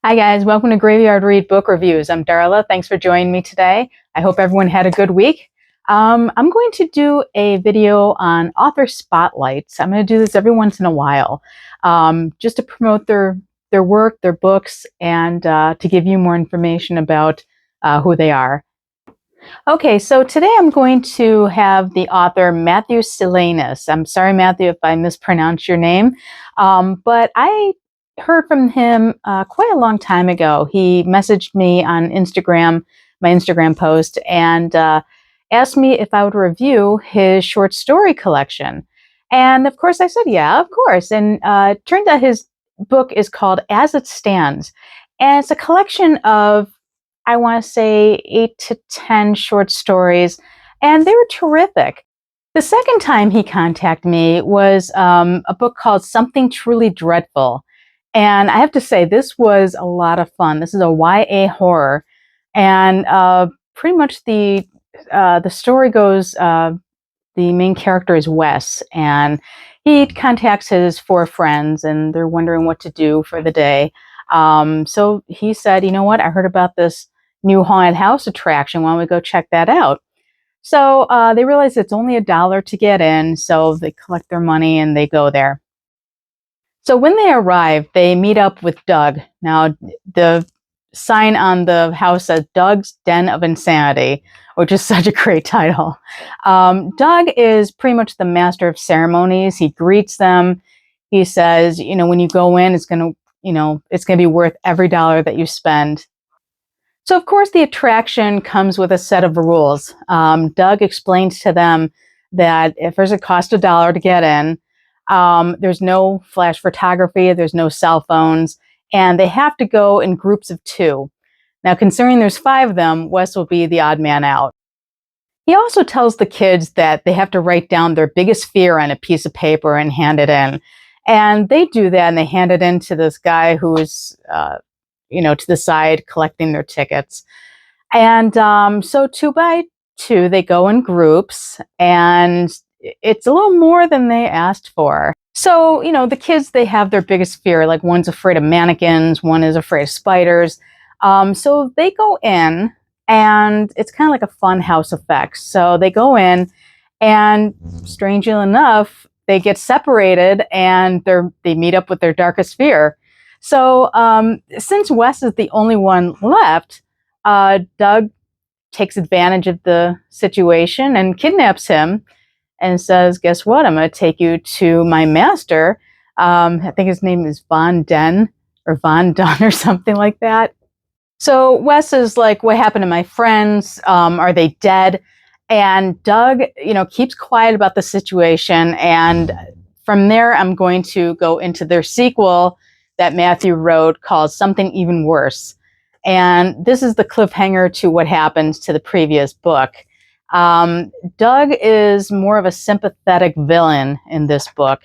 Hi guys, welcome to Graveyard Read Book Reviews. I'm Darla. Thanks for joining me today. I hope everyone had a good week. I'm going to do a video on author spotlights. I'm going to do this every once in a while, just to promote their work, their books, and to give you more information about who they are. Okay, so today I'm going to have the author Matthew Salinas. I'm sorry, Matthew, if I mispronounced your name, but I heard from him quite a long time ago. He messaged me on Instagram, my Instagram post, and asked me if I would review his short story collection. And of course I said, yeah, of course. And it turned out his book is called As It Stands. And it's a collection of, I want to say, 8 to 10 short stories, and they were terrific. The second time he contacted me was a book called Something Truly Dreadful. And I have to say, this was a lot of fun. This is a YA horror. And pretty much the story goes, the main character is Wes, and he contacts his 4 friends, and they're wondering what to do for the day. So he said, you know what, I heard about this new haunted house attraction. Why don't we go check that out? So they realize it's only $1 to get in, so they collect their money and they go there. So when they arrive, they meet up with Doug. Now, the sign on the house says Doug's Den of Insanity, which is such a great title. Doug is pretty much the master of ceremonies. He greets them. He says, you know, when you go in, it's going to be worth every dollar that you spend. So, of course, the attraction comes with a set of rules. Doug explains to them that if there's a cost $1 to get in, there's no flash photography, there's no cell phones, and they have to go in groups of 2. Now, considering there's 5 of them, Wes will be the odd man out. He also tells the kids that they have to write down their biggest fear on a piece of paper and hand it in. And they do that, and they hand it in to this guy who's, to the side collecting their tickets. And so 2 by 2, they go in groups, and it's a little more than they asked for. So, the kids, they have their biggest fear. Like, one's afraid of mannequins, one is afraid of spiders. So they go in, and it's kind of like a fun house effect. So they go in, and strangely enough, they get separated, and they meet up with their darkest fear. So since Wes is the only one left, Doug takes advantage of the situation and kidnaps him and says, guess what? I'm going to take you to my master. I think his name is Von Den or Von Dunn or something like that. So Wes is like, what happened to my friends? Are they dead? And Doug, keeps quiet about the situation. And from there, I'm going to go into their sequel that Matthew wrote called Something Even Worse. And this is the cliffhanger to what happens to the previous book. Doug is more of a sympathetic villain in this book.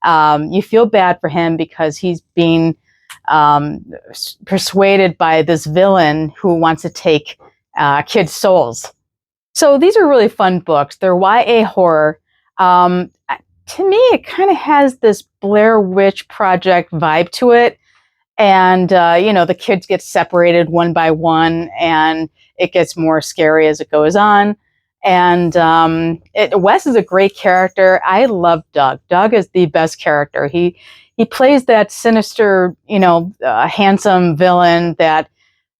You feel bad for him because he's being persuaded by this villain who wants to take kids' souls. So these are really fun books. They're YA horror. To me, it kind of has this Blair Witch Project vibe to it. And, the kids get separated one by one, and it gets more scary as it goes on. And Wes is a great character. I love Doug. Doug is the best character. He plays that sinister, handsome villain that,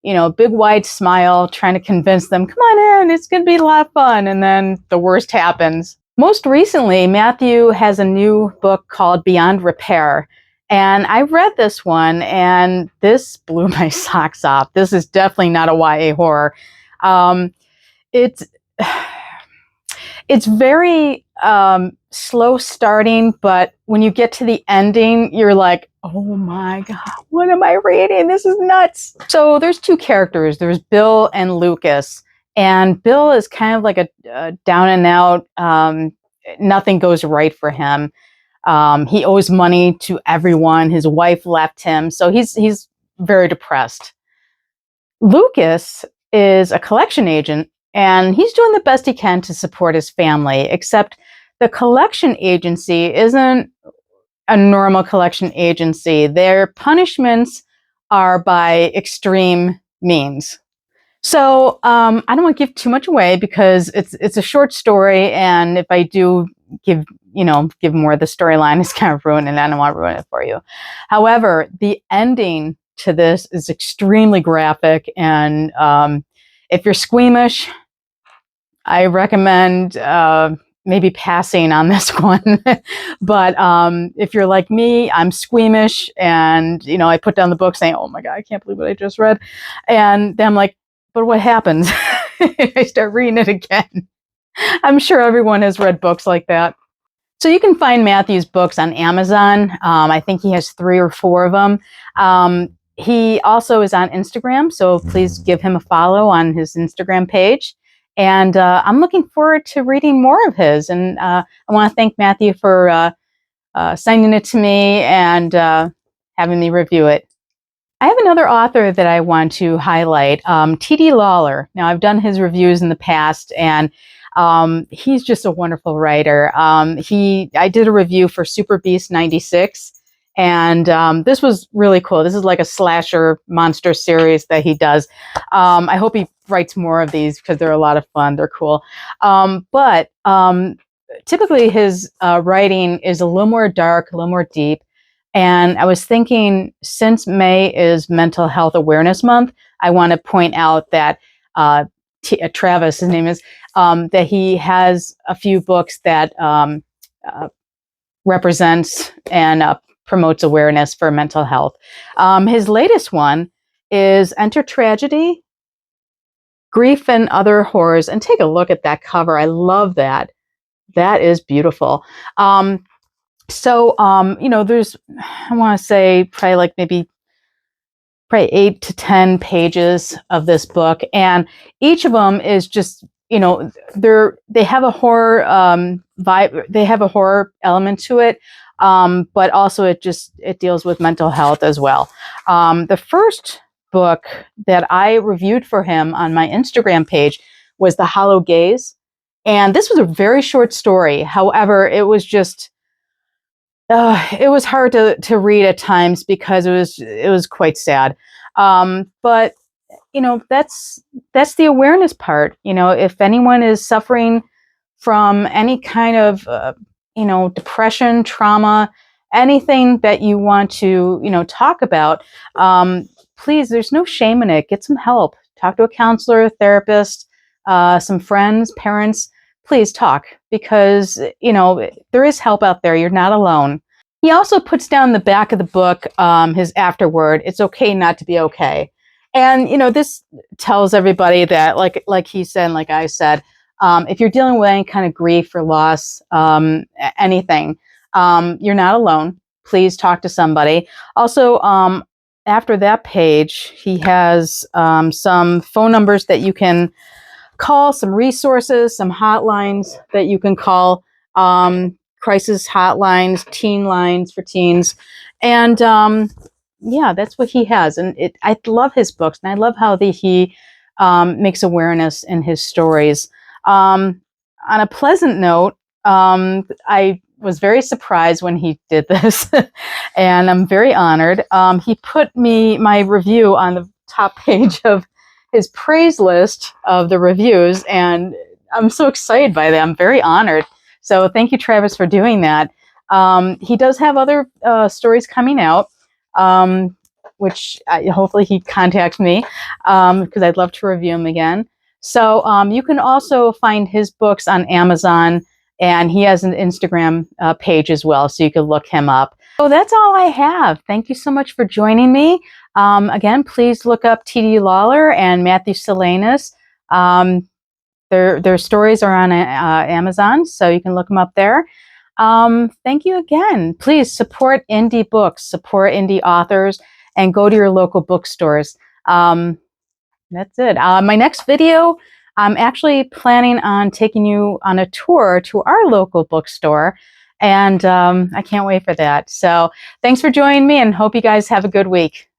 big wide smile, trying to convince them, come on in, it's going to be a lot of fun. And then the worst happens. Most recently, Matthew has a new book called Beyond Repair. And I read this one, and this blew my socks off. This is definitely not a YA horror. It's very slow starting, but when you get to the ending, you're like, oh my God, what am I reading? This is nuts. So there's 2 characters. There's Bill and Lucas. And Bill is kind of like a down and out, nothing goes right for him. He owes money to everyone. His wife left him. So he's very depressed. Lucas is a collection agent, and he's doing the best he can to support his family, except the collection agency isn't a normal collection agency. Their punishments are by extreme means. So I don't want to give too much away because it's a short story, and if I do give more of the storyline, it's kind of ruined, and I don't want to ruin it for you. However, the ending to this is extremely graphic, and if you're squeamish, I recommend maybe passing on this one. But if you're like me, I'm squeamish, and I put down the book saying, "Oh my God, I can't believe what I just read," and then I'm like, "But what happens?" I start reading it again. I'm sure everyone has read books like that. So you can find Matthew's books on Amazon. I think he has 3 or 4 of them. He also is on Instagram, so please give him a follow on his Instagram page. And I'm looking forward to reading more of his. And I want to thank Matthew for sending it to me and having me review it. I have another author that I want to highlight, T.D. Lawler. Now, I've done his reviews in the past, and he's just a wonderful writer. I did a review for Super Beast 96, and this was really cool. This is like a slasher monster series that he does. I hope he writes more of these because they're a lot of fun. They're cool. But typically his writing is a little more dark, a little more deep. And I was thinking, since May is Mental Health Awareness Month, I want to point out that Travis, his name is, that he has a few books that represents and promotes awareness for mental health. His latest one is Enter Tragedy, Grief and Other Horrors. And take a look at that cover. I love that. That is beautiful. So, there's, I want to say probably 8 to 10 pages of this book. And each of them is just, they have a horror vibe, they have a horror element to it. But also it deals with mental health as well. The first book that I reviewed for him on my Instagram page was The Hollow Gaze. And this was a very short story. However, it was just, it was hard to read at times because it was quite sad. But that's the awareness part. If anyone is suffering from any kind of depression, trauma, anything that you want to talk about, please, there's no shame in it. Get some help. Talk to a counselor, a therapist, some friends, parents. Please talk, because there is help out there. You're not alone. He also puts down the back of the book his afterword. It's okay not to be okay. And this tells everybody that, like he said, like I said, if you're dealing with any kind of grief or loss, anything, you're not alone. Please talk to somebody. Also, after that page, he has some phone numbers that you can call, some resources, some hotlines that you can call, crisis hotlines, teen lines for teens. And yeah, that's what he has. And I love his books, and I love how he makes awareness in his stories. On a pleasant note, I was very surprised when he did this, and I'm very honored. He put my review on the top page of his praise list of the reviews, and I'm so excited by that. I'm very honored. So thank you, Travis, for doing that. He does have other stories coming out, which hopefully he contacts me, because I'd love to review them again. So you can also find his books on Amazon, and he has an Instagram page as well, so you can look him up. So that's all I have. Thank you so much for joining me. Again, please look up T.D. Lawler and Matthew Salinas. Their stories are on Amazon, so you can look them up there. Thank you again. Please support indie books, support indie authors, and go to your local bookstores. That's it. My next video, I'm actually planning on taking you on a tour to our local bookstore, and I can't wait for that. So thanks for joining me, and hope you guys have a good week.